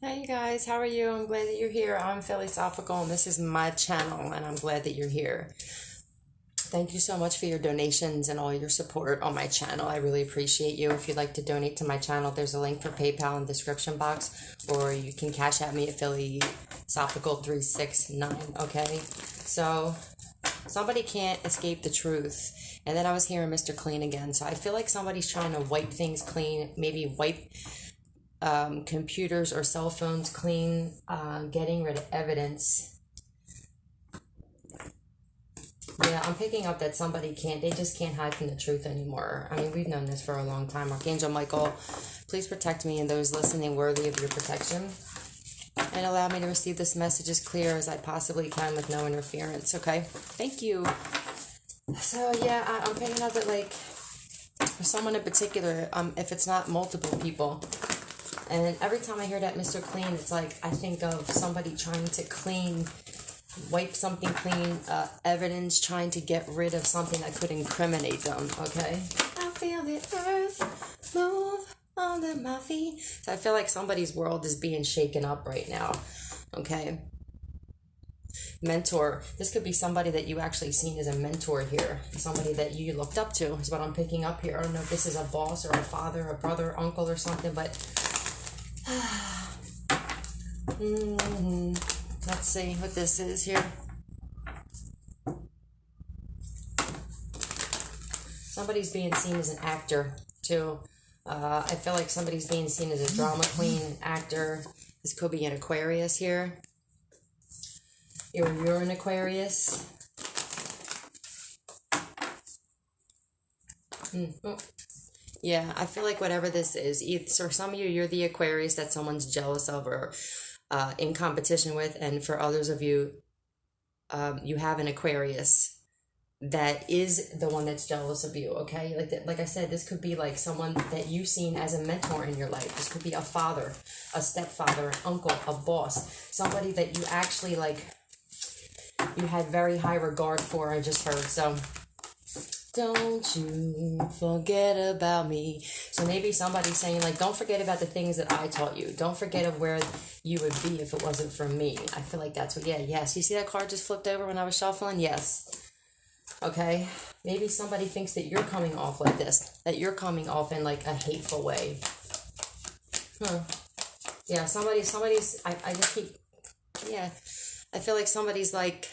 Hey you guys, how are you? I'm glad that you're here. I'm Philosophical and this is my channel and I'm glad that you're here. Thank you so much for your donations and all your support on my channel. I really appreciate you. If you'd like to donate to my channel, there's a link for PayPal in the description box, or you can cash at me at Philosophical369, okay? So, somebody can't escape the truth. And then I was hearing Mr. Clean again. So I feel like somebody's trying to wipe things clean, maybe wipe computers or cell phones clean, getting rid of evidence. Yeah, I'm picking up that they just can't hide from the truth anymore. I mean, we've known this for a long time. Archangel Michael, please protect me and those listening worthy of your protection. And allow me to receive this message as clear as I possibly can with no interference, okay? Thank you. So, yeah, I'm picking up that, like, for someone in particular, if it's not multiple people, and every time I hear that Mr. Clean, it's like I think of somebody trying to wipe something clean, evidence, trying to get rid of something that could incriminate them, okay? I feel the earth move under my feet. So I feel like somebody's world is being shaken up right now, okay? Mentor. This could be somebody that you actually seen as a mentor here. Somebody that you looked up to is what I'm picking up here. I don't know if this is a boss or a father, a brother, uncle or something, but let's see what this is here. Somebody's being seen as an actor too. I feel like somebody's being seen as a drama queen, an actor. This could be an Aquarius here. You're an Aquarius. Oh. Yeah, I feel like whatever this is, for some of you, you're the Aquarius that someone's jealous of or in competition with, and for others of you, you have an Aquarius that is the one that's jealous of you, okay? Like I said, this could be like someone that you've seen as a mentor in your life. This could be a father, a stepfather, an uncle, a boss, somebody that you actually, like, you had very high regard for, I just heard, so... Don't you forget about me. So maybe somebody's saying, like, don't forget about the things that I taught you. Don't forget of where you would be if it wasn't for me. I feel like that's what, yes. You see that card just flipped over when I was shuffling? Yes. Okay. Maybe somebody thinks that you're coming off like this. That you're coming off in, like, a hateful way. Yeah, somebody's, I just keep, yeah. I feel like somebody's like...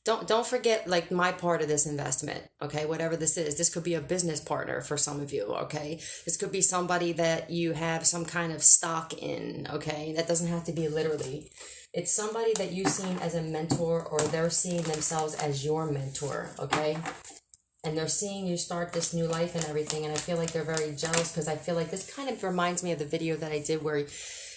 Don't forget, like, my part of this investment, okay? Whatever this is. This could be a business partner for some of you, okay? This could be somebody that you have some kind of stock in, okay? That doesn't have to be literally. It's somebody that you've seen as a mentor, or they're seeing themselves as your mentor, okay? And they're seeing you start this new life and everything, and I feel like they're very jealous because I feel like this kind of reminds me of the video that I did where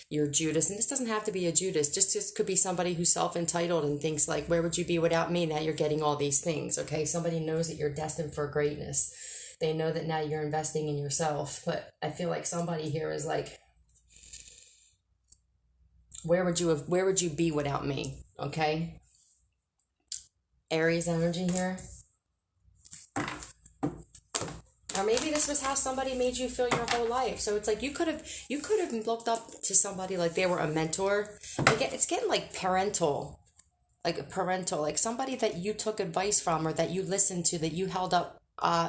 you're Judas, and this doesn't have to be a Judas, just could be somebody who's self-entitled and thinks like, where would you be without me? Now you're getting all these things, okay? Somebody knows that you're destined for greatness. They know that now you're investing in yourself, but I feel like somebody here is like, where would you be without me, okay? Aries energy here. Or maybe this was how somebody made you feel your whole life. So it's like you could have looked up to somebody like they were a mentor. It's getting like parental, like somebody that you took advice from or that you listened to, that you held up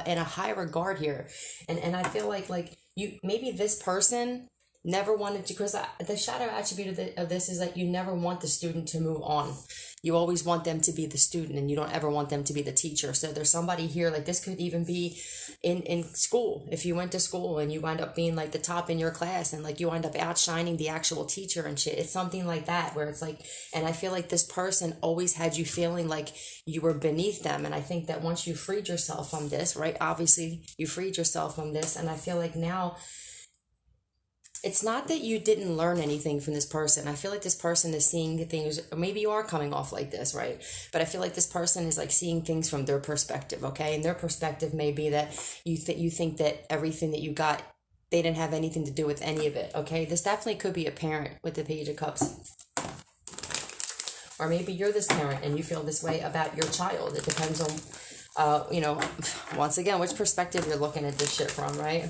in a high regard here. And I feel like you, maybe this person never wanted to, because the shadow attribute of this is that you never want the student to move on. You always want them to be the student, and you don't ever want them to be the teacher. So there's somebody here, like this could even be in school. If you went to school and you wind up being like the top in your class and like you wind up outshining the actual teacher and shit. It's something like that where it's like, and I feel like this person always had you feeling like you were beneath them. And I think that once you freed yourself from this, right? Obviously you freed yourself from this. And I feel like now, it's not that you didn't learn anything from this person. I feel like this person is seeing things, or maybe you are coming off like this, right? But I feel like this person is like seeing things from their perspective, okay? And their perspective may be that you think that everything that you got, they didn't have anything to do with any of it, okay? This definitely could be a parent with the Page of Cups. Or maybe you're this parent and you feel this way about your child. It depends on, once again, which perspective you're looking at this shit from, right?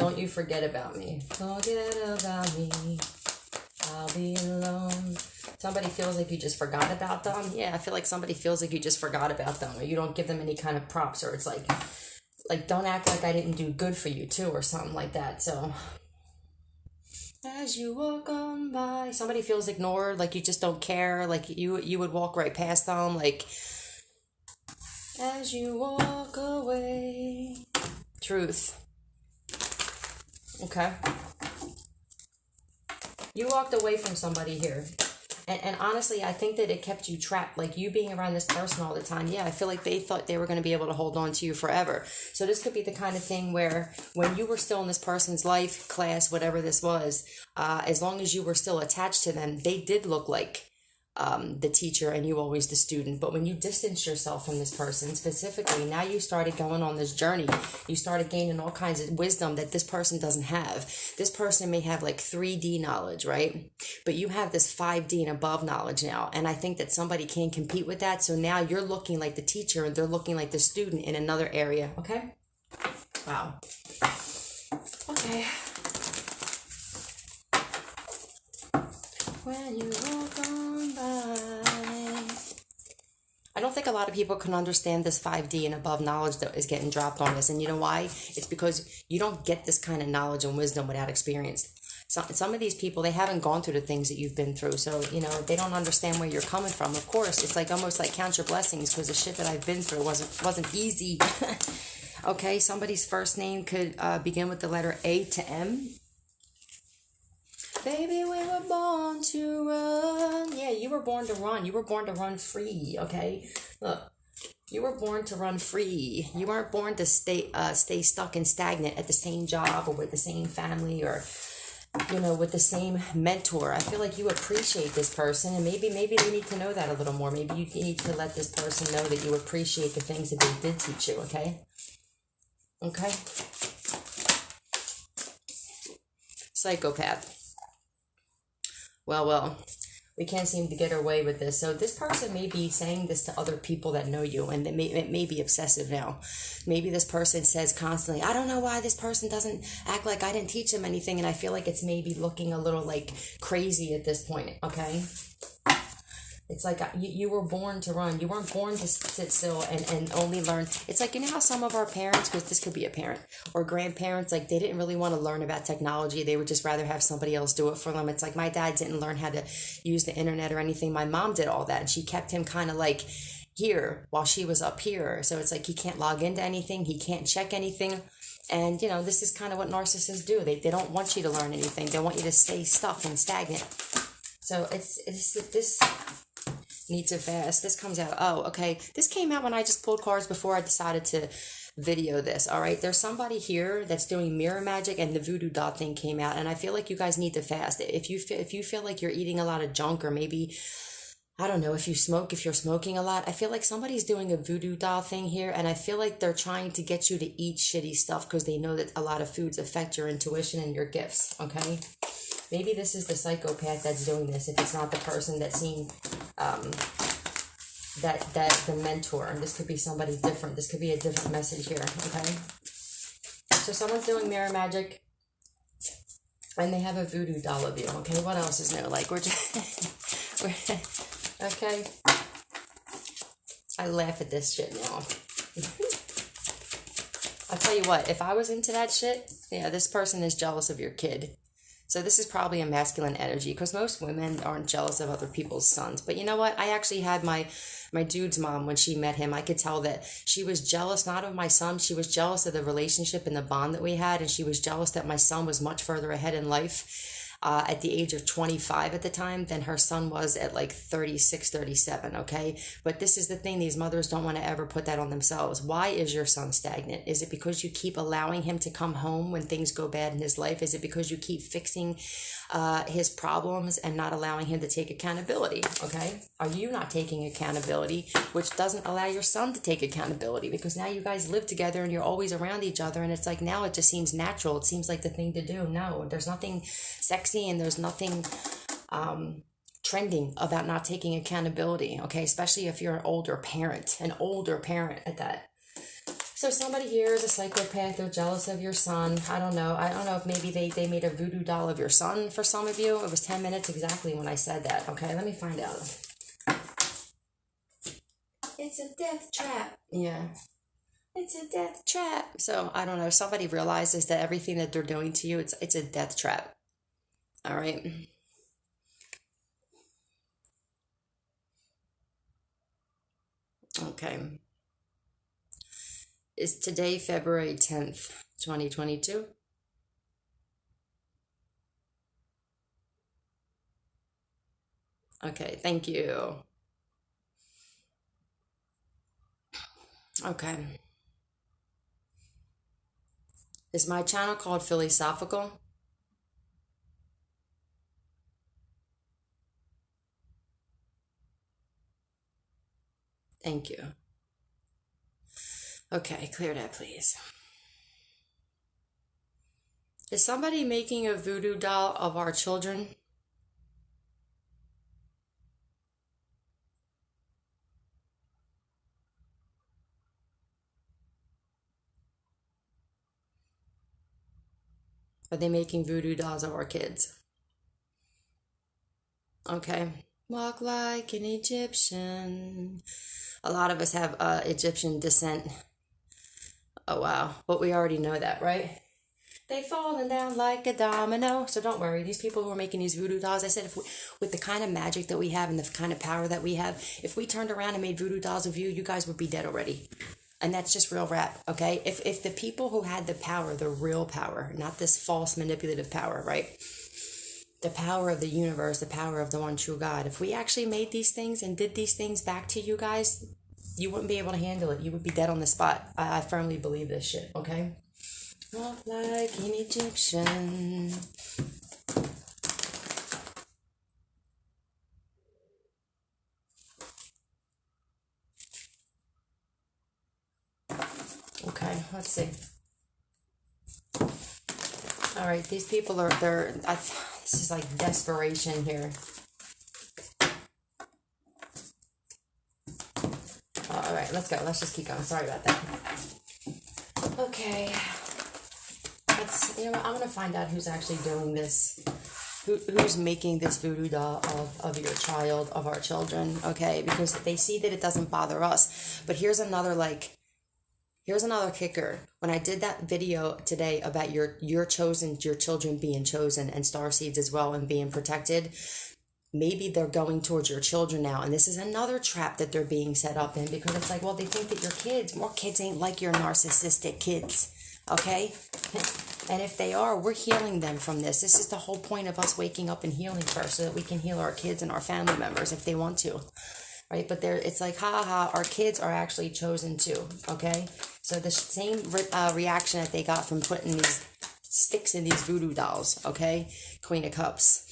Don't you forget about me. Forget about me. I'll be alone. Somebody feels like you just forgot about them. Yeah, I feel like somebody feels like you just forgot about them, or you don't give them any kind of props, or it's like don't act like I didn't do good for you too, or something like that. So as you walk on by, somebody feels ignored, like you just don't care, like you would walk right past them, like as you walk away. Truth. Okay. You walked away from somebody here. And honestly, I think that it kept you trapped. Like you being around this person all the time. Yeah, I feel like they thought they were going to be able to hold on to you forever. So this could be the kind of thing where when you were still in this person's life, class, whatever this was, as long as you were still attached to them, they did look like the teacher and you always the student. But when you distanced yourself from this person specifically, now you started going on this journey. You started gaining all kinds of wisdom that this person doesn't have. This person may have like 3D knowledge, right? But you have this 5D and above knowledge now. And I think that somebody can compete with that. So now you're looking like the teacher and they're looking like the student in another area. Okay? Wow. Okay. When you walk on by. I don't think a lot of people can understand this 5D and above knowledge that is getting dropped on us. And you know why? It's because you don't get this kind of knowledge and wisdom without experience. Some of these people, they haven't gone through the things that you've been through. So, you know, they don't understand where you're coming from. Of course, it's like almost like count your blessings because the shit that I've been through wasn't easy. Okay, somebody's first name could begin with the letter A to M. Baby, we were born to run. Yeah, you were born to run. You were born to run free, okay? Look, you were born to run free. You weren't born to stay stuck and stagnant at the same job or with the same family or, you know, with the same mentor. I feel like you appreciate this person, and maybe they need to know that a little more. Maybe you need to let this person know that you appreciate the things that they did teach you, okay? Okay? Psychopath. Well, we can't seem to get away with this. So this person may be saying this to other people that know you, and it may be obsessive now. Maybe this person says constantly, I don't know why this person doesn't act like I didn't teach them anything, and I feel like it's maybe looking a little like crazy at this point, okay? It's like you were born to run. You weren't born to sit still and only learn. It's like, you know how some of our parents, because this could be a parent or grandparents, like they didn't really want to learn about technology. They would just rather have somebody else do it for them. It's like my dad didn't learn how to use the internet or anything. My mom did all that, and she kept him kind of like here while she was up here. So it's like he can't log into anything. He can't check anything. And, you know, this is kind of what narcissists do. They don't want you to learn anything. They want you to stay stuck and stagnant. So it's this... Need to fast. This comes out. Oh, okay. This came out when I just pulled cards before I decided to video this. All right. There's somebody here that's doing mirror magic, and the voodoo doll thing came out, and I feel like you guys need to fast. If you feel like you're eating a lot of junk, or maybe I don't know if you smoke, if you're smoking a lot, I feel like somebody's doing a voodoo doll thing here, and I feel like they're trying to get you to eat shitty stuff because they know that a lot of foods affect your intuition and your gifts. Okay. Maybe this is the psychopath that's doing this, if it's not the person that's seen that the mentor. This could be somebody different. This could be a different message here, okay? So someone's doing mirror magic, and they have a voodoo doll of you, okay? What else is new? Like, we're just... okay? I laugh at this shit now. I'll tell you what, if I was into that shit, yeah, this person is jealous of your kid. So this is probably a masculine energy, because most women aren't jealous of other people's sons. But you know what? I actually had my dude's mom, when she met him, I could tell that she was jealous, not of my son. She was jealous of the relationship and the bond that we had. And she was jealous that my son was much further ahead in life at the age of 25 at the time than her son was at like 36, 37, okay? But this is the thing. These mothers don't want to ever put that on themselves. Why is your son stagnant? Is it because you keep allowing him to come home when things go bad in his life? Is it because you keep fixing his problems and not allowing him to take accountability, okay? Are you not taking accountability, which doesn't allow your son to take accountability, because now you guys live together and you're always around each other, and it's like now it just seems natural. It seems like the thing to do. No, there's nothing sexy and there's nothing trending about not taking accountability, okay? Especially if you're an older parent at that. So somebody here is a psychopath. They're jealous of your son. I don't know. I don't know if maybe they made a voodoo doll of your son for some of you. It was 10 minutes exactly when I said that. Okay, let me find out. It's a death trap. Yeah. It's a death trap. So I don't know. Somebody realizes that everything that they're doing to you, it's a death trap. All right. Okay. Is today February 10th, 2022? Okay, thank you. Okay. Is my channel called Philosophical? Thank you. Okay, clear that, please. Is somebody making a voodoo doll of our children? Are they making voodoo dolls of our kids? Okay. Walk like an Egyptian. A lot of us have Egyptian descent. Oh, wow. But we already know that, right? They falling down like a domino. So don't worry. These people who are making these voodoo dolls, I said, if we, with the kind of magic that we have and the kind of power that we have, if we turned around and made voodoo dolls of you, you guys would be dead already. And that's just real rap, okay? If the people who had the power, the real power, not this false manipulative power, right? The power of the universe, the power of the one true God. If we actually made these things and did these things back to you guys, you wouldn't be able to handle it. You would be dead on the spot. I firmly believe this shit, okay? Walk like an Egyptian. Okay, let's see. All right, these people are, this is like desperation here. All right, let's go. Let's just keep going. Sorry about that. Okay. You know what, I'm going to find out who's actually doing this. Who's making this voodoo doll of your child, of our children, okay? Because they see that it doesn't bother us. But here's another kicker. When I did that video today about your children being chosen and star seeds as well and being protected, maybe they're going towards your children now. And this is another trap that they're being set up in, because it's like, well, they think that more kids ain't like your narcissistic kids, okay? And if they are, we're healing them from this. This is the whole point of us waking up and healing first, so that we can heal our kids and our family members if they want to. Right? But it's like, our kids are actually chosen too, okay? So the same reaction that they got from putting these sticks in these voodoo dolls, okay? Queen of Cups,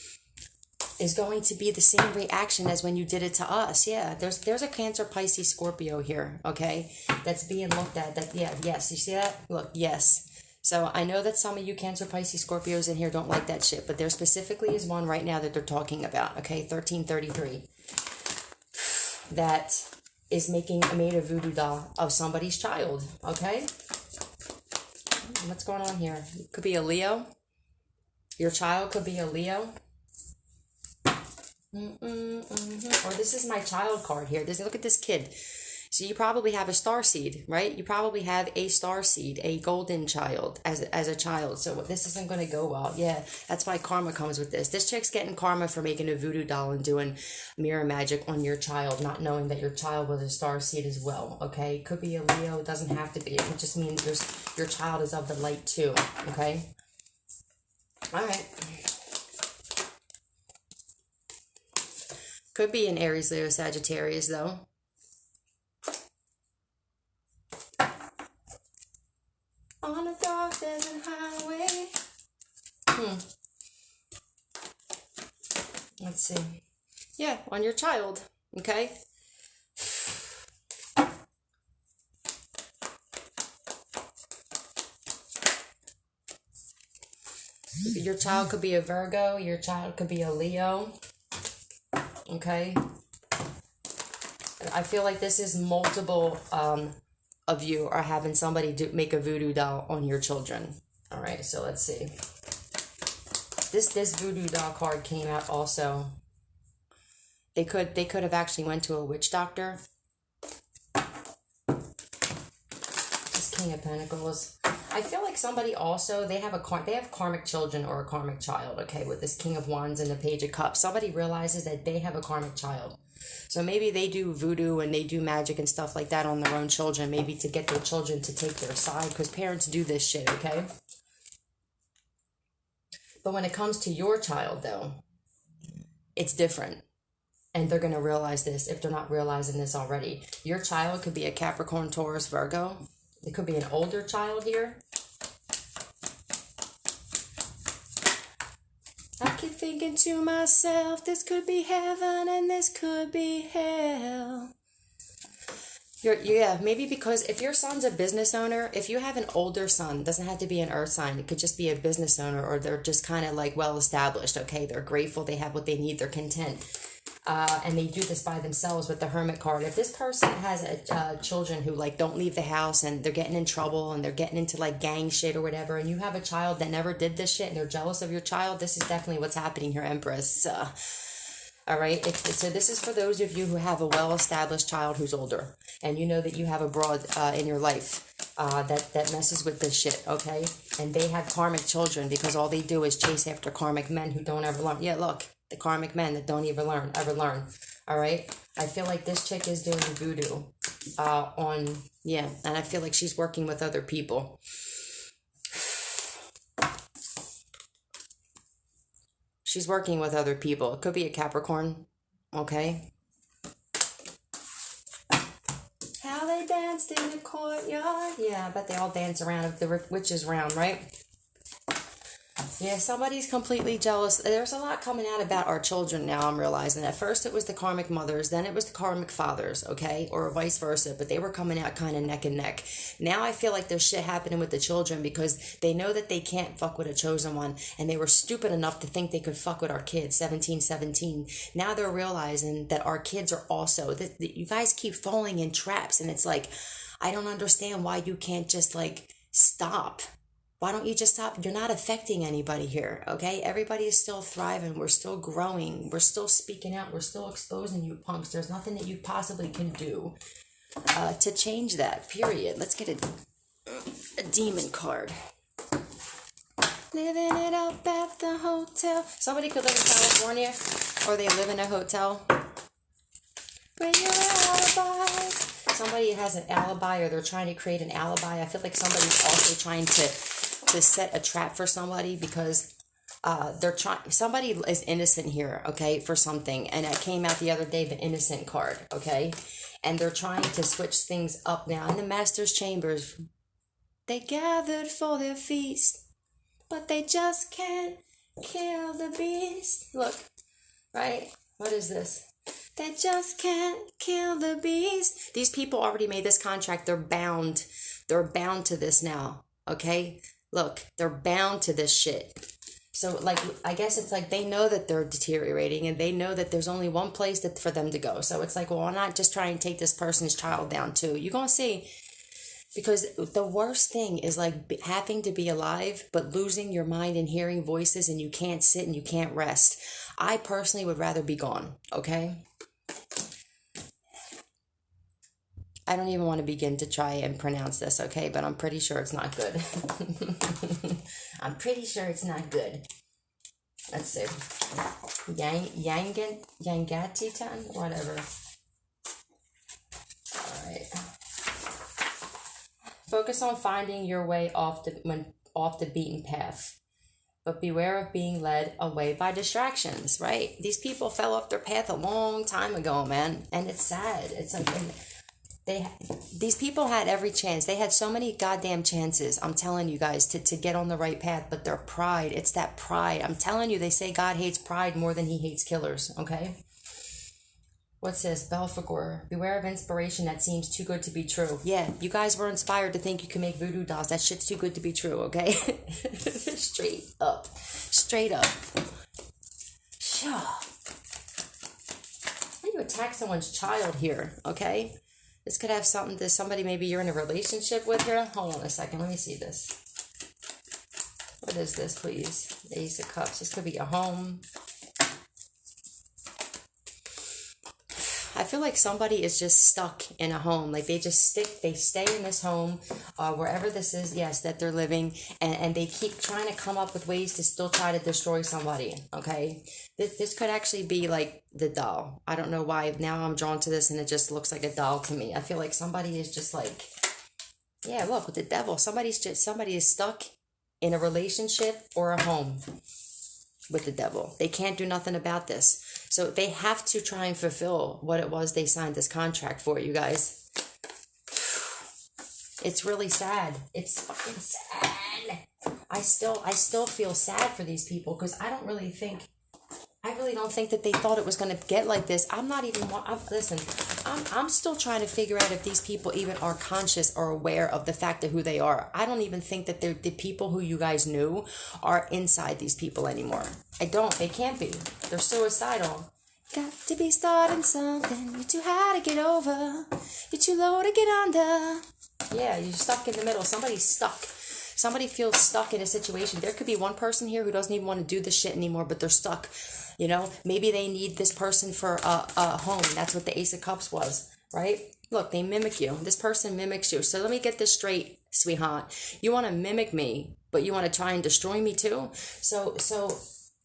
is going to be the same reaction as when you did it to us. Yeah, there's a Cancer, Pisces, Scorpio here, okay? That's being looked at. Yes, you see that? Look, yes. So I know that some of you Cancer, Pisces, Scorpios in here don't like that shit, but there specifically is one right now that they're talking about, okay? 1333. That is made a voodoo doll of somebody's child, okay? What's going on here? It could be a Leo. Your child could be a Leo. Or this is my child card here. Look at this kid. So you probably have a star seed, right? You probably have a star seed, a golden child as a child. So this isn't going to go well. Yeah, that's why karma comes with this. This chick's getting karma for making a voodoo doll and doing mirror magic on your child, not knowing that your child was a star seed as well, okay? Could be a Leo. It doesn't have to be. It just means your child is of the light too, okay? All right. Could be an Aries, Leo, Sagittarius, though. On a dark desert highway. Let's see. Yeah, on your child, okay? Your child could be a Virgo. Your child could be a Leo. Okay? I feel like this is multiple of you are having somebody make a voodoo doll on your children. All right, so let's see. This voodoo doll card came out also. They could have actually went to a witch doctor. This King of Pentacles. I feel like somebody also, they have karmic children or a karmic child, okay, with this King of Wands and the Page of Cups. Somebody realizes that they have a karmic child. So maybe they do voodoo and they do magic and stuff like that on their own children, maybe to get their children to take their side, because parents do this shit, okay? But when it comes to your child, though, it's different. And they're going to realize this if they're not realizing this already. Your child could be a Capricorn, Taurus, Virgo. It could be an older child here. I keep thinking to myself, this could be heaven and this could be hell. Yeah, maybe because if your son's a business owner, if you have an older son, doesn't have to be an earth sign, it could just be a business owner, or they're just kind of like well established, okay? They're grateful, they have what they need, they're content. And they do this by themselves with the Hermit card. If this person has children who like don't leave the house and they're getting in trouble and they're getting into like gang shit or whatever, and you have a child that never did this shit and they're jealous of your child, this is definitely what's happening here, Empress. All right. So this is for those of you who have a well-established child who's older, and you know that you have a broad in your life that messes with this shit, okay? And they have karmic children because all they do is chase after karmic men who don't ever learn. Yeah, look, the karmic men that don't even ever learn. All right. I feel like this chick is doing voodoo and I feel like she's working with other people. She's working with other people. It could be a Capricorn, okay? How they danced in the courtyard. Yeah, I bet they all dance around if the witch is round, right? Yeah, somebody's completely jealous. There's a lot coming out about our children now, I'm realizing. At first it was the karmic mothers, then it was the karmic fathers, okay? Or vice versa, but they were coming out kind of neck and neck. Now I feel like there's shit happening with the children because they know that they can't fuck with a chosen one, and they were stupid enough to think they could fuck with our kids, 17. Now they're realizing that our kids are also, that you guys keep falling in traps, and it's like, I don't understand why you can't just like stop. Why don't you just stop? You're not affecting anybody here, okay? Everybody is still thriving. We're still growing. We're still speaking out. We're still exposing you punks. There's nothing that you possibly can do to change that, period. Let's get a demon card. Living it up at the hotel. Somebody could live in California, or they live in a hotel. Bring your alibis. Somebody has an alibi, or they're trying to create an alibi. I feel like somebody's also trying to set a trap for somebody because somebody is innocent here, okay, for something. And it came out the other day, the innocent card, okay? And they're trying to switch things up now. In the master's chambers, they gathered for their feast, but they just can't kill the beast. Look, right? What is this? They just can't kill the beast. These people already made this contract. They're bound. They're bound to this now, okay? Look, they're bound to this shit. So, like, I guess it's like they know that they're deteriorating and they know that there's only one place for them to go. So it's like, well, why not just try and take this person's child down too? You're going to see, because the worst thing is like having to be alive but losing your mind and hearing voices, and you can't sit and you can't rest. I personally would rather be gone, okay? I don't even want to begin to try and pronounce this, okay? But I'm pretty sure it's not good. I'm pretty sure it's not good. Let's see. Yangati Tan? Whatever. Alright. Focus on finding your way off the beaten path. But beware of being led away by distractions, right? These people fell off their path a long time ago, man. And it's sad. It's like... These people had every chance. They had so many goddamn chances, I'm telling you guys, to get on the right path. But their pride, it's that pride. I'm telling you, they say God hates pride more than he hates killers, okay? What's this? Belphegor. Beware of inspiration that seems too good to be true. Yeah, you guys were inspired to think you can make voodoo dolls. That shit's too good to be true, okay? Straight up. Straight up. Sure. You attack someone's child here, okay? This could have something to somebody maybe you're in a relationship with here. Hold on a second. Let me see this. What is this, please? The Ace of Cups. This could be a home. I feel like somebody is just stuck in a home. Like they stay in this home, wherever this is, yes, that they're living, and they keep trying to come up with ways to still try to destroy somebody, okay? This could actually be like the doll. I don't know why now I'm drawn to this and it just looks like a doll to me. I feel like somebody is just like, yeah, look, with the devil. Somebody is stuck in a relationship or a home with the devil. They can't do nothing about this. So they have to try and fulfill what it was they signed this contract for, you guys. It's really sad. It's fucking sad. I still feel sad for these people because I really don't think that they thought it was going to get like this. I'm still trying to figure out if these people even are conscious or aware of the fact of who they are. I don't even think that the people who you guys knew are inside these people anymore. I don't. They can't be. They're suicidal. Got to be starting something. You're too high to get over. You're too low to get under. Yeah, you're stuck in the middle. Somebody's stuck. Somebody feels stuck in a situation. There could be one person here who doesn't even want to do this shit anymore, but they're stuck. You know, maybe they need this person for a home. That's what the Ace of Cups was, right? Look, they mimic you. This person mimics you. So let me get this straight, sweetheart. You want to mimic me, but you want to try and destroy me too? So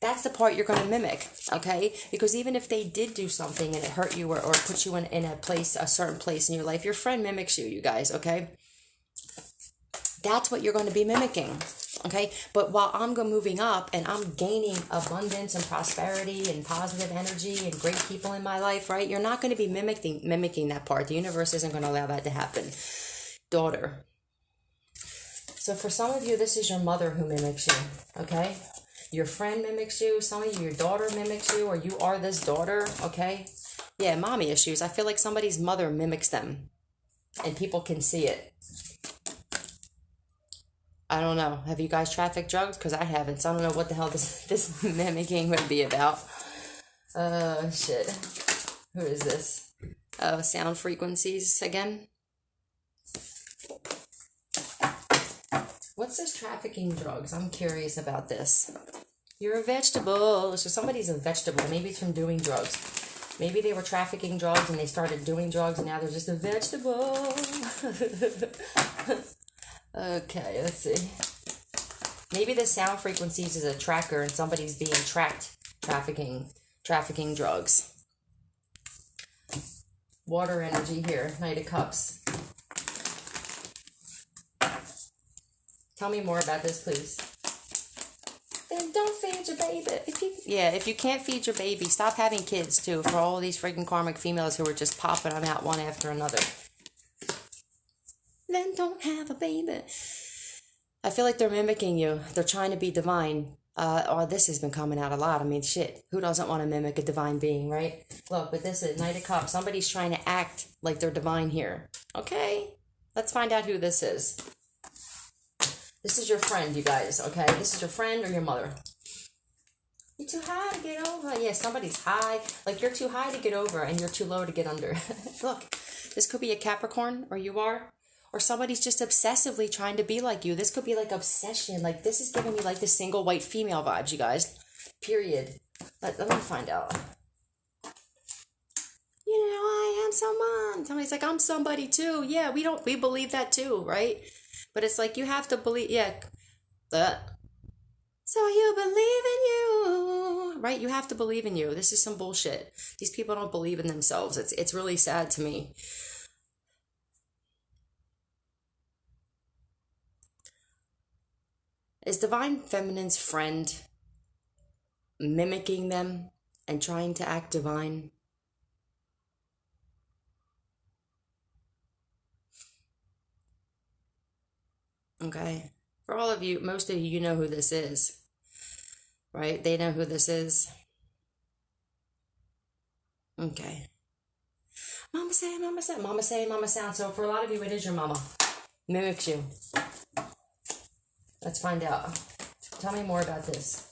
that's the part you're going to mimic, okay? Because even if they did do something and it hurt you or put you in a certain place in your life, your friend mimics you, you guys, okay? That's what you're going to be mimicking, okay? But while I'm moving up and I'm gaining abundance and prosperity and positive energy and great people in my life, right? You're not going to be mimicking that part. The universe isn't going to allow that to happen. Daughter. So for some of you, this is your mother who mimics you, okay? Your friend mimics you. Some of you, your daughter mimics you, or you are this daughter, okay? Yeah, mommy issues. I feel like somebody's mother mimics them, and people can see it. I don't know. Have you guys trafficked drugs? Because I haven't, so I don't know what the hell this mimicking would be about. Shit. Who is this? Sound frequencies again? What's this trafficking drugs? I'm curious about this. You're a vegetable. So somebody's a vegetable. Maybe it's from doing drugs. Maybe they were trafficking drugs and they started doing drugs and now they're just a vegetable. Okay, let's see. Maybe the sound frequencies is a tracker and somebody's being tracked trafficking drugs. Water energy here, Knight of Cups. Tell me more about this, please. Then don't feed your baby. If you can't feed your baby, stop having kids too. For all these freaking karmic females who are just popping them out one after another. Then don't have a baby. I feel like they're mimicking you. They're trying to be divine. This has been coming out a lot. I mean, shit. Who doesn't want to mimic a divine being, right? Look, but this is Knight of Cups. Somebody's trying to act like they're divine here. Okay? Let's find out who this is. This is your friend, you guys, okay? This is your friend or your mother. You're too high to get over. Yeah, somebody's high. Like, you're too high to get over and you're too low to get under. Look, this could be a Capricorn, or you are. Or somebody's just obsessively trying to be like you. This could be like obsession. Like, this is giving me like the single white female vibes, you guys. Period. Let me find out. You know, I am someone. Somebody's like, I'm somebody too. Yeah, we believe that too, right? But it's like, you have to believe, yeah. So you believe in you, right? You have to believe in you. This is some bullshit. These people don't believe in themselves. It's really sad to me. Is Divine Feminine's friend mimicking them and trying to act divine? Okay. For all of you, most of you know who this is, right? They know who this is. Okay. Mama say, mama say, mama say, mama sound. So for a lot of you, it is your mama. Mimics you. Let's find out. Tell me more about this.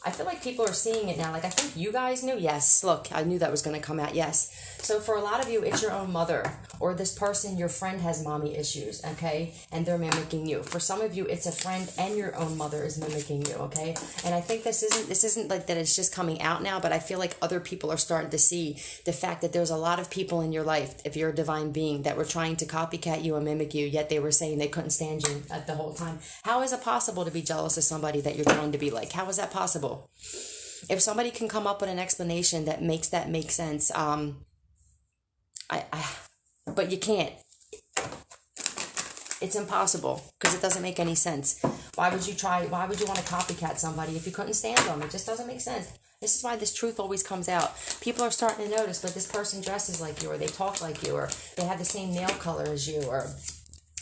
I feel like people are seeing it now. Like, I think you guys knew. Yes, look, I knew that was going to come out. Yes. So for a lot of you, it's your own mother. Or this person, your friend, has mommy issues, okay? And they're mimicking you. For some of you, it's a friend and your own mother is mimicking you, okay? And I think this isn't like that it's just coming out now, but I feel like other people are starting to see the fact that there's a lot of people in your life, if you're a divine being, that were trying to copycat you and mimic you, yet they were saying they couldn't stand you at the whole time. How is it possible to be jealous of somebody that you're trying to be like? How is that possible? If somebody can come up with an explanation that makes that make sense, but you can't. It's impossible because it doesn't make any sense. Why would you want to copycat somebody if you couldn't stand them? It just doesn't make sense. This is why this truth always comes out. People are starting to notice, but this person dresses like you, or they talk like you, or they have the same nail color as you, or,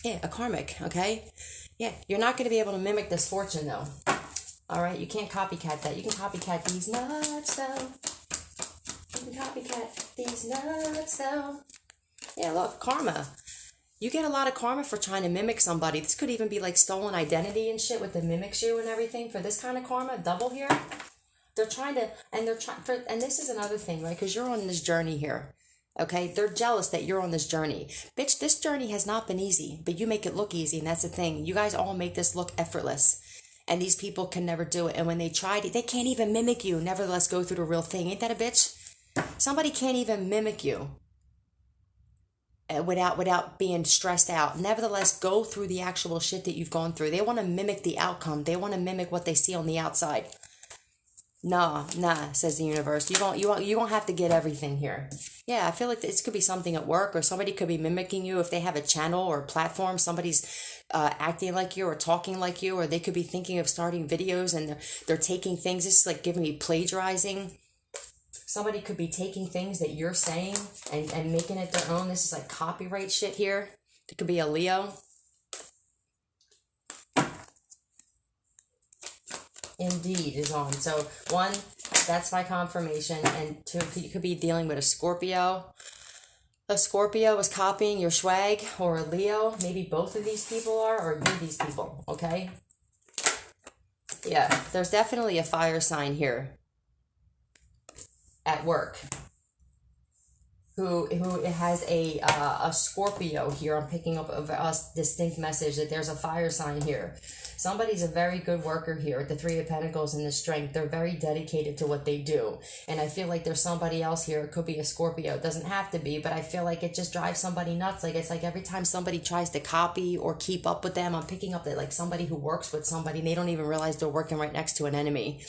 yeah, a karmic, okay? Yeah, you're not going to be able to mimic this fortune, though. All right, you can't copycat that. You can copycat these nuts, though. You can copycat these nuts, though. Yeah, look, karma. You get a lot of karma for trying to mimic somebody. This could even be like stolen identity and shit with the mimics you and everything. For this kind of karma, double here. They're trying to, and this is another thing, right? Because you're on this journey here. Okay, they're jealous that you're on this journey. Bitch, this journey has not been easy, but you make it look easy, and that's the thing. You guys all make this look effortless. And these people can never do it. And when they tried it, they can't even mimic you. Nevertheless, go through the real thing. Ain't that a bitch? Somebody can't even mimic you without being stressed out. Nevertheless, go through the actual shit that you've gone through. They want to mimic the outcome. They want to mimic what they see on the outside. Nah, says the universe. You won't have to get everything here. Yeah, I feel like this could be something at work, or somebody could be mimicking you if they have a channel or a platform. Somebody's acting like you or talking like you, or they could be thinking of starting videos and they're taking things. This is like giving me plagiarizing. Somebody could be taking things that you're saying and making it their own. This is like copyright shit here. It could be a Leo. Indeed is on. So one, that's my confirmation. And two, you could be dealing with a Scorpio. A Scorpio is copying your swag, or a Leo. Maybe both of these people are, or you're these people, okay? Yeah, there's definitely a fire sign here at work who has a Scorpio here. I'm picking up a distinct message that there's a fire sign here. Somebody's a very good worker here at the Three of Pentacles and the Strength. They're very dedicated to what they do. And I feel like there's somebody else here. It could be a Scorpio. It doesn't have to be, but I feel like it just drives somebody nuts. Like, it's like every time somebody tries to copy or keep up with them, I'm picking up that like somebody who works with somebody and they don't even realize they're working right next to an enemy.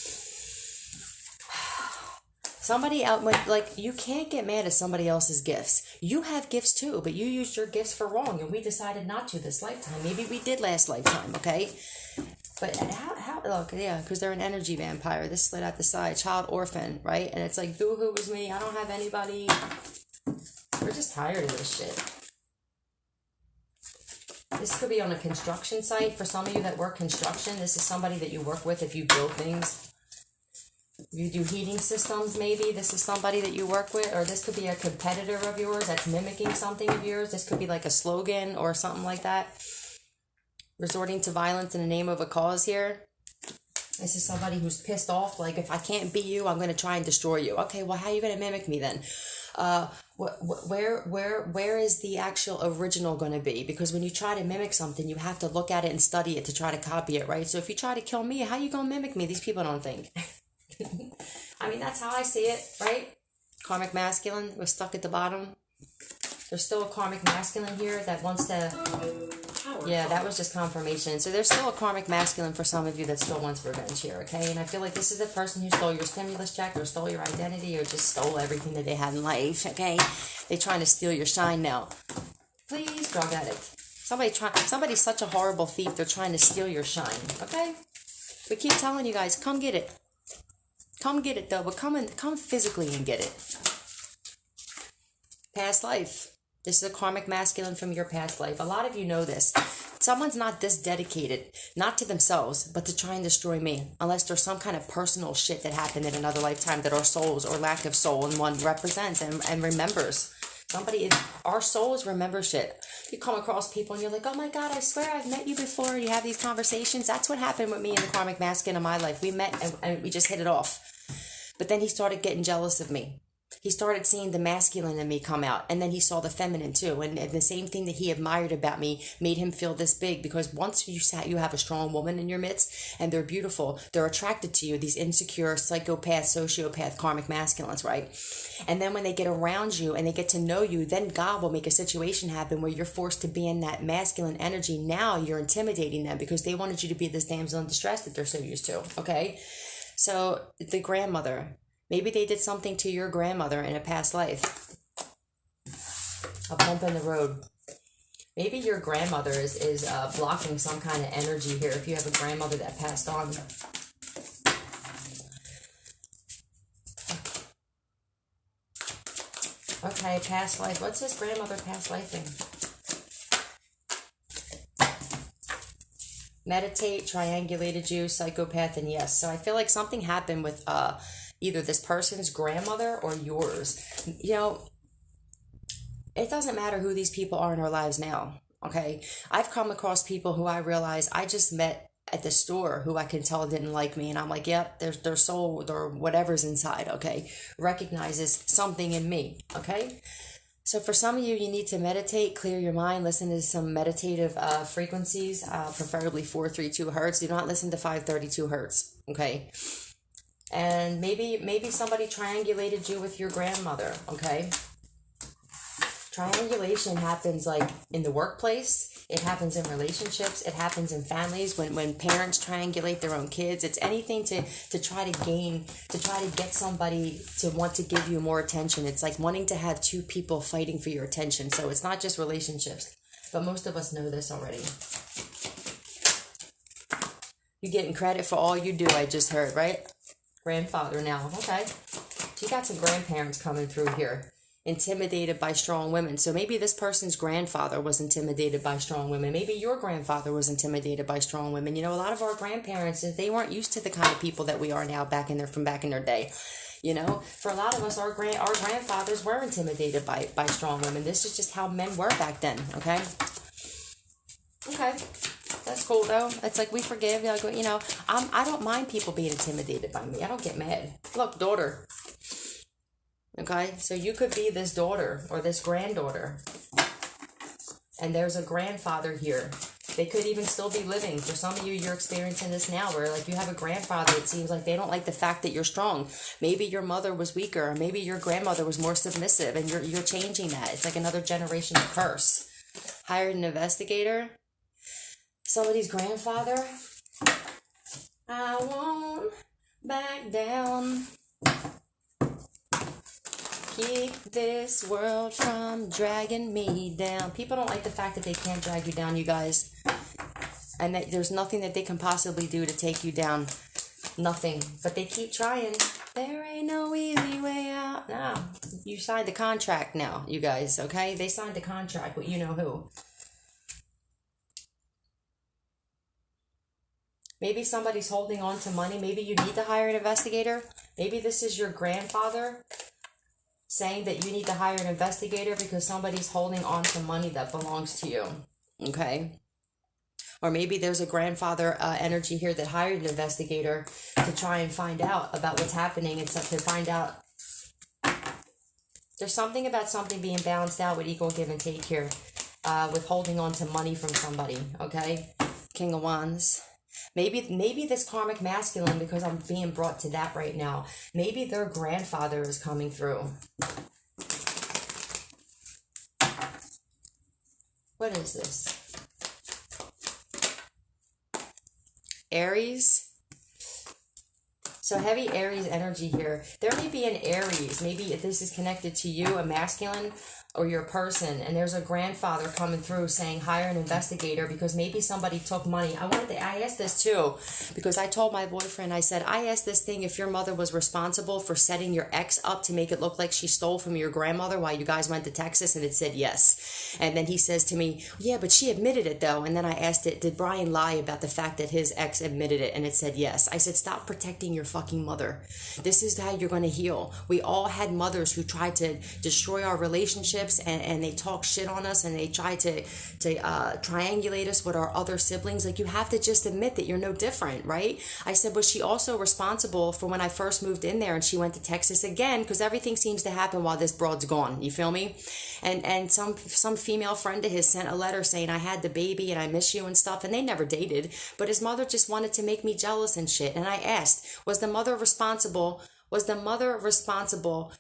Somebody out, like, you can't get mad at somebody else's gifts. You have gifts too, but you used your gifts for wrong, and we decided not to this lifetime. Maybe we did last lifetime, okay? But how, look, yeah, because they're an energy vampire. This slid out the side, child orphan, right? And it's like, boo-hoo was me, I don't have anybody. We're just tired of this shit. This could be on a construction site. For some of you that work construction, this is somebody that you work with if you build things. You do heating systems, maybe. This is somebody that you work with, or this could be a competitor of yours that's mimicking something of yours. This could be like a slogan or something like that. Resorting to violence in the name of a cause here. This is somebody who's pissed off, like, if I can't beat you, I'm going to try and destroy you. Okay, well, how are you going to mimic me then? Where is the actual original going to be? Because when you try to mimic something, you have to look at it and study it to try to copy it, right? So if you try to kill me, how are you going to mimic me? These people don't think. I mean, that's how I see it, right? Karmic masculine, we're stuck at the bottom. There's still a karmic masculine here that wants to... Yeah, that was just confirmation. So there's still a karmic masculine for some of you that still wants revenge here, okay? And I feel like this is the person who stole your stimulus check or stole your identity or just stole everything that they had in life, okay? They're trying to steal your shine now. Please, drug addict. Somebody's such a horrible thief, they're trying to steal your shine, okay? We keep telling you guys, come get it. Come get it, though, but come physically and get it. Past life. This is a karmic masculine from your past life. A lot of you know this. Someone's not this dedicated, not to themselves, but to try and destroy me. Unless there's some kind of personal shit that happened in another lifetime that our souls, or lack of soul in one, represents and remembers. Our souls remember shit. You come across people and you're like, oh my God, I swear I've met you before. And you have these conversations. That's what happened with me and the karmic masculine in my life. We met and we just hit it off. But then he started getting jealous of me. he started seeing the masculine in me come out, and then he saw the feminine too, and the same thing that he admired about me made him feel this big, because once you have a strong woman in your midst and they're beautiful, they're attracted to you, these insecure psychopath, sociopath, karmic masculines, right? And then when they get around you and they get to know you, then God will make a situation happen where you're forced to be in that masculine energy. Now you're intimidating them because they wanted you to be this damsel in distress that they're so used to, okay? So the grandmother, maybe they did something to your grandmother in a past life. A bump in the road. Maybe your grandmother is blocking some kind of energy here if you have a grandmother that passed on. Okay, past life. What's his grandmother past life thing? Meditate, triangulated you, psychopath, and yes. So I feel like something happened with either this person's grandmother or yours. You know, it doesn't matter who these people are in our lives now, okay? I've come across people who I realize I just met at the store who I can tell didn't like me, and I'm like, yep, their soul or whatever's inside, okay, recognizes something in me, okay? So for some of you, you need to meditate, clear your mind, listen to some meditative frequencies, preferably 432 hertz. Do not listen to 532 hertz, okay? And maybe somebody triangulated you with your grandmother, okay? Triangulation happens like in the workplace. It happens in relationships. It happens in families when parents triangulate their own kids. It's anything to try to get somebody to want to give you more attention. It's like wanting to have two people fighting for your attention. So it's not just relationships, but most of us know this already. You're getting credit for all you do, I just heard, right? Grandfather now. Okay. So you got some grandparents coming through here. Intimidated by strong women. So maybe this person's grandfather was intimidated by strong women. Maybe your grandfather was intimidated by strong women. You know, a lot of our grandparents, they weren't used to the kind of people that we are now from back in their day. You know, for a lot of us, our grandfathers were intimidated by strong women. This is just how men were back then, okay? Okay. That's cool, though. It's like we forgive. Like, you know, I don't mind people being intimidated by me. I don't get mad. Look, daughter. Okay, so you could be this daughter or this granddaughter. And there's a grandfather here. They could even still be living. For some of you, you're experiencing this now where like you have a grandfather. It seems like they don't like the fact that you're strong. Maybe your mother was weaker. Or maybe your grandmother was more submissive and you're changing that. It's like another generational curse. Hired an investigator. Somebody's grandfather. I won't back down. Keep this world from dragging me down. People don't like the fact that they can't drag you down, you guys. And that there's nothing that they can possibly do to take you down. Nothing. But they keep trying. There ain't no easy way out. No. You signed the contract now, you guys, okay? They signed the contract with you know who. Maybe somebody's holding on to money. Maybe you need to hire an investigator. Maybe this is your grandfather saying that you need to hire an investigator because somebody's holding on to money that belongs to you, okay? Or maybe there's a grandfather energy here that hired an investigator to try and find out about what's happening and to find out. There's something about something being balanced out with equal give and take here, with holding on to money from somebody, okay? King of Wands. Maybe this karmic masculine, because I'm being brought to that right now, maybe their grandfather is coming through. What is this? Aries. So heavy Aries energy here. There may be an Aries. Maybe if this is connected to you, a masculine, or your person, and there's a grandfather coming through saying hire an investigator because maybe somebody took money. I asked this too because I told my boyfriend, I said, I asked this thing if your mother was responsible for setting your ex up to make it look like she stole from your grandmother while you guys went to Texas, and it said yes. And then he says to me, yeah, but she admitted it though. And then I asked it, did Brian lie about the fact that his ex admitted it? And it said yes. I said, stop protecting your fucking mother. This is how you're going to heal. We all had mothers who tried to destroy our relationship, relationships, and they talk shit on us, and they try to triangulate us with our other siblings, like, you have to just admit that you're no different, right? I said, was she also responsible for when I first moved in there and she went to Texas again? Because everything seems to happen while this broad's gone. You feel me? And some female friend of his sent a letter saying, I had the baby and I miss you and stuff, and they never dated, but his mother just wanted to make me jealous and shit. And I asked, was the mother responsible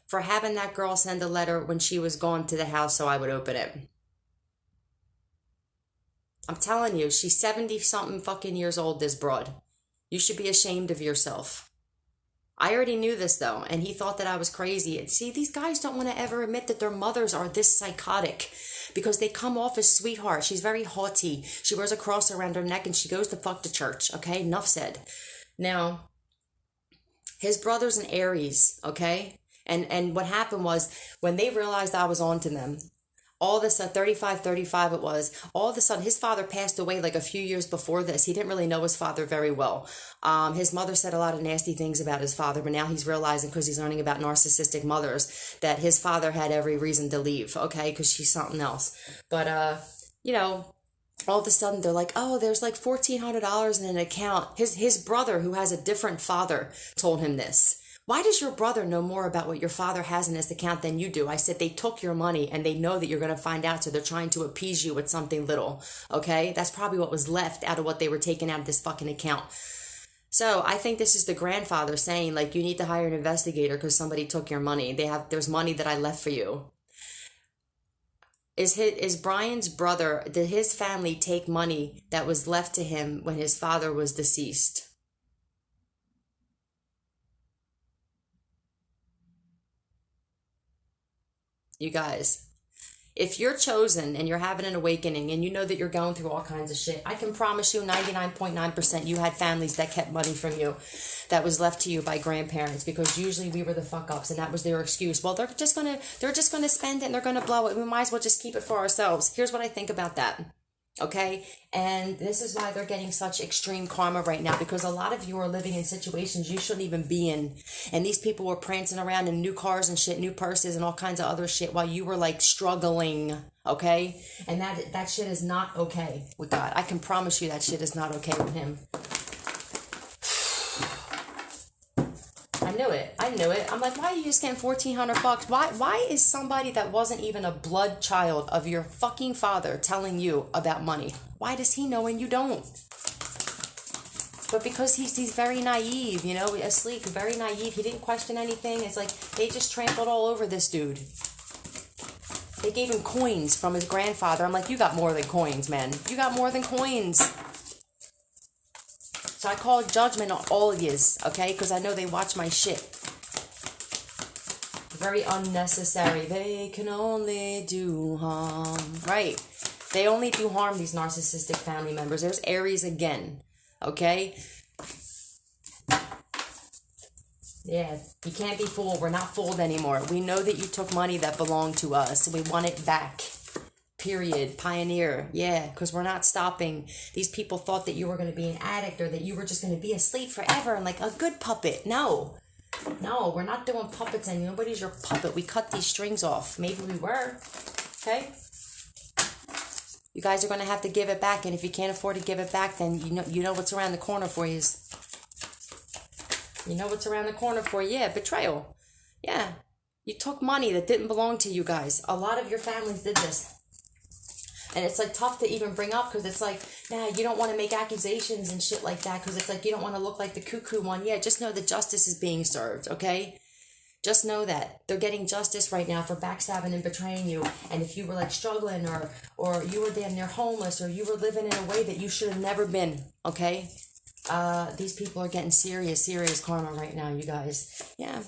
for having that girl send a letter when she was gone to the house so I would open it? I'm telling you, she's 70 something fucking years old, this broad. You should be ashamed of yourself. I already knew this though, and he thought that I was crazy. And see, these guys don't want to ever admit that their mothers are this psychotic because they come off as sweethearts. She's very haughty. She wears a cross around her neck and she goes to fuck to church. Okay, enough said. Now, his brother's an Aries, okay? And what happened was, when they realized I was on to them, all of a sudden, 35 it was, all of a sudden, his father passed away like a few years before this. He didn't really know his father very well. His mother said a lot of nasty things about his father, but now he's realizing, because he's learning about narcissistic mothers, that his father had every reason to leave, okay? Because she's something else. But, you know, all of a sudden they're like, oh, there's like $1,400 in an account. His brother, who has a different father, told him this. Why does your brother know more about what your father has in his account than you do? I said, they took your money and they know that you're going to find out, so they're trying to appease you with something little, okay? That's probably what was left out of what they were taking out of this fucking account. So I think this is the grandfather saying, like, you need to hire an investigator because somebody took your money. There's money that I left for you. Is Brian's brother, did his family take money that was left to him when his father was deceased? You guys, if you're chosen and you're having an awakening and you know that you're going through all kinds of shit, I can promise you 99.9% you had families that kept money from you that was left to you by grandparents, because usually we were the fuck ups and that was their excuse. Well, they're just gonna spend it and they're gonna blow it. We might as well just keep it for ourselves. Here's what I think about that. Okay, and this is why they're getting such extreme karma right now, because a lot of you are living in situations you shouldn't even be in, and these people were prancing around in new cars and shit, new purses and all kinds of other shit while you were like struggling, okay? And that shit is not okay with God. I can promise you that shit is not okay with him. I knew it. I'm like, why are you just getting $1,400? Why is somebody that wasn't even a blood child of your fucking father telling you about money? Why does he know and you don't? But because he's very naive, you know, asleep, very naive. He didn't question anything. It's like they just trampled all over this dude. They gave him coins from his grandfather. I'm like, you got more than coins, man. You got more than coins. So I call judgment on all of yous, okay? Because I know they watch my shit. Very unnecessary. They can only do harm. Right. They only do harm, these narcissistic family members. There's Aries again, okay? Yeah, you can't be fooled. We're not fooled anymore. We know that you took money that belonged to us. We want it back. Period. Pioneer. Yeah, because we're not stopping. These people thought that you were going to be an addict or that you were just going to be asleep forever and like a good puppet. No, we're not doing puppets and nobody's your puppet. We cut these strings off. Maybe we were. Okay? You guys are going to have to give it back, and if you can't afford to give it back, then you know what's around the corner for you. You know what's around the corner for you. Yeah, betrayal. Yeah. You took money that didn't belong to you guys. A lot of your families did this. And it's like tough to even bring up because it's like, nah, you don't want to make accusations and shit like that because it's like you don't want to look like the cuckoo one. Yeah, just know that justice is being served, okay? Just know that. They're getting justice right now for backstabbing and betraying you. And if you were like struggling or you were damn near homeless or you were living in a way that you should have never been, okay? These people are getting serious karma right now, you guys. Yeah,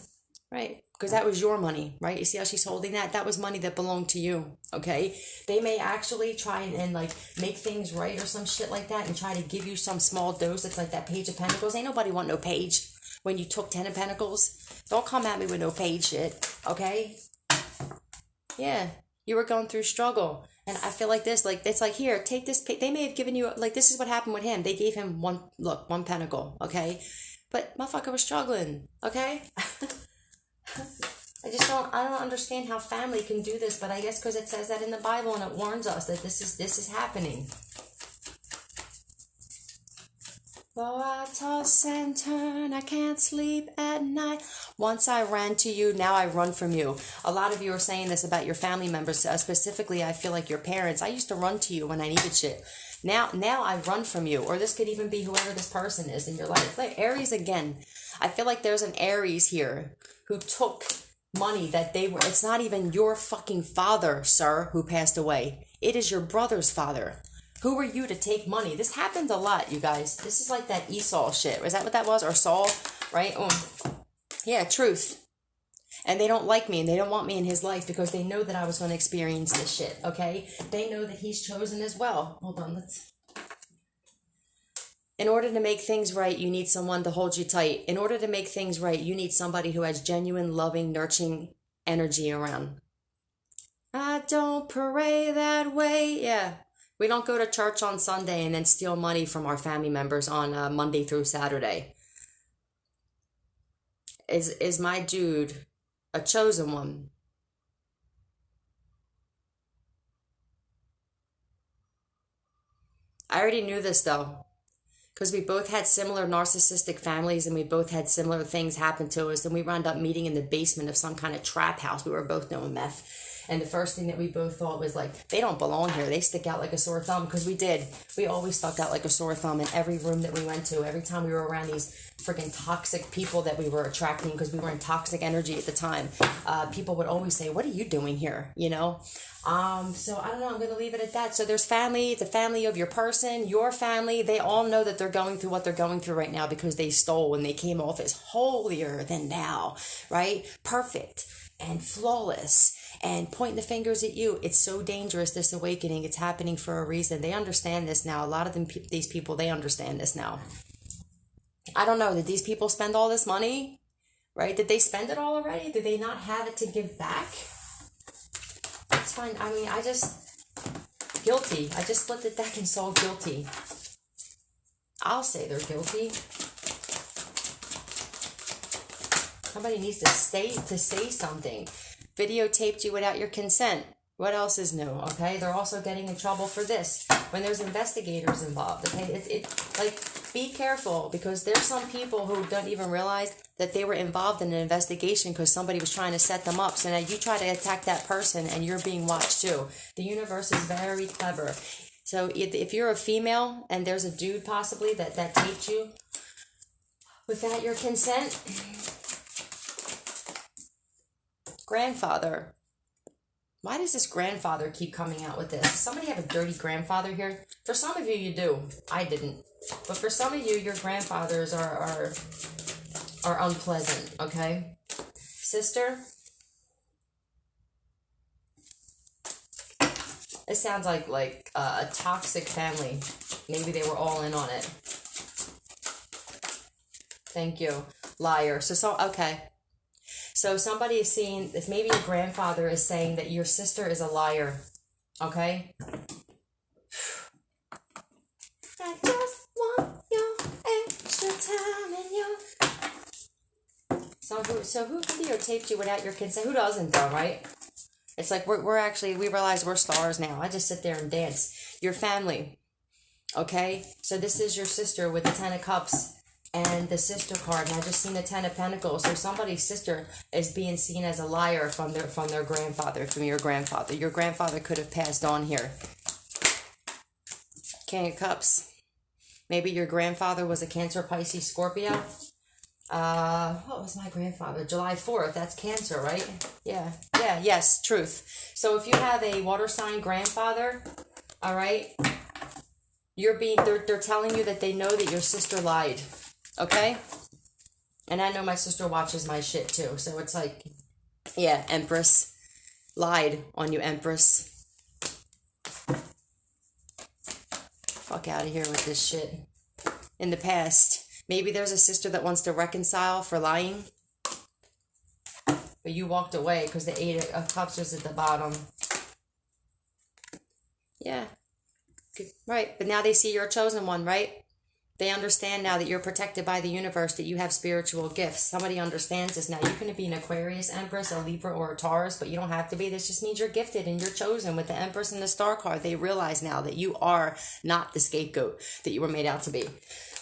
right. Because that was your money, right? You see how she's holding that? That was money that belonged to you, okay? They may actually try and like make things right or some shit like that and try to give you some small dose. It's like that Page of Pentacles. Ain't nobody want no page when you took 10 of Pentacles. Don't come at me with no page shit, okay? Yeah, you were going through struggle. And I feel like this, like, it's like, here, take this. They may have given you, like, this is what happened with him. They gave him one pentacle, okay? But motherfucker was struggling, okay? I don't understand how family can do this, but I guess because it says that in the Bible and it warns us that this is happening. Though I toss and turn, I can't sleep at night. Once I ran to you, now I run from you. A lot of you are saying this about your family members. Specifically, I feel like your parents. I used to run to you when I needed shit. Now I run from you. Or this could even be whoever this person is in your life. Like Aries again. I feel like there's an Aries here who took money that they were. It's not even your fucking father, sir, who passed away. It is your brother's father. Who were you to take money? This happens a lot, you guys. This is like that Esau shit. Was that what that was? Or Saul, right? Yeah, truth. And they don't like me and they don't want me in his life because they know that I was going to experience this shit, okay? They know that he's chosen as well. Hold on, In order to make things right, you need someone to hold you tight. In order to make things right, you need somebody who has genuine, loving, nurturing energy around. I don't pray that way. Yeah. We don't go to church on Sunday and then steal money from our family members on Monday through Saturday. Is my dude a chosen one? I already knew this though, because we both had similar narcissistic families and we both had similar things happen to us, and we wound up meeting in the basement of some kind of trap house. We were both doing meth. And the first thing that we both thought was like, they don't belong here. They stick out like a sore thumb, because we did. We always stuck out like a sore thumb in every room that we went to. Every time we were around these freaking toxic people that we were attracting, because we were in toxic energy at the time, people would always say, what are you doing here? You know? So I don't know. I'm going to leave it at that. So there's family, the family of your person, your family. They all know that they're going through what they're going through right now because they stole and they came off as holier than thou, right? Perfect and flawless and pointing the fingers at you. It's so dangerous, this awakening. It's happening for a reason. They understand this now. A lot of them, these people, they understand this now. I don't know. Did these people spend all this money? Right? Did they spend it all already? Did they not have it to give back? It's fine. I mean, guilty. I just split the deck and saw guilty. I'll say they're guilty. Somebody needs to say something. Videotaped you without your consent. What else is new? Okay, they're also getting in trouble for this when there's investigators involved. Okay, like, be careful, because there's some people who don't even realize that they were involved in an investigation because somebody was trying to set them up. So now you try to attack that person and you're being watched too. The universe is very clever. So if you're a female and there's a dude possibly that taped you without your consent, grandfather. Why does this grandfather keep coming out with this? Does somebody have a dirty grandfather here? For some of you, you do. I didn't. But for some of you, your grandfathers are unpleasant, okay? Sister? It sounds like a toxic family. Maybe they were all in on it. Thank you. Liar. Okay. So somebody is seeing, if maybe your grandfather is saying that your sister is a liar, okay? I just want your extra time and your... So who videotaped you without your consent? Who doesn't though, right? It's like we realize we're stars now. I just sit there and dance. Your family, okay? So this is your sister with the 10 of Cups and the sister card, and I just seen the 10 of Pentacles. So somebody's sister is being seen as a liar from their grandfather, from your grandfather. Your grandfather could have passed on here. King of Cups. Maybe your grandfather was a Cancer, Pisces, Scorpio. What was my grandfather? July 4th. That's Cancer, right? Yeah. Yes. Truth. So if you have a water sign grandfather, all right, they're telling you that they know that your sister lied. Okay? And I know my sister watches my shit too. So it's like, yeah, Empress. Lied on you, Empress. Fuck out of here with this shit. In the past, maybe there's a sister that wants to reconcile for lying. But you walked away because the 8 of Cups was at the bottom. Yeah. Right. But now they see you're a chosen one, right? They understand now that you're protected by the universe, that you have spiritual gifts. Somebody understands this now. You can be an Aquarius, Empress, a Libra, or a Taurus, but you don't have to be. This just means you're gifted and you're chosen. With the Empress and the Star card, they realize now that you are not the scapegoat that you were made out to be.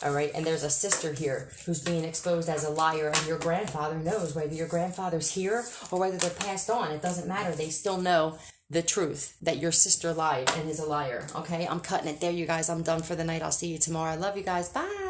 All right, and there's a sister here who's being exposed as a liar, and your grandfather knows whether your grandfather's here or whether they're passed on. It doesn't matter. They still know the truth that your sister lied and is a liar. Okay, I'm cutting it there, you guys. I'm done for the night. I'll see you tomorrow. I love you guys. Bye.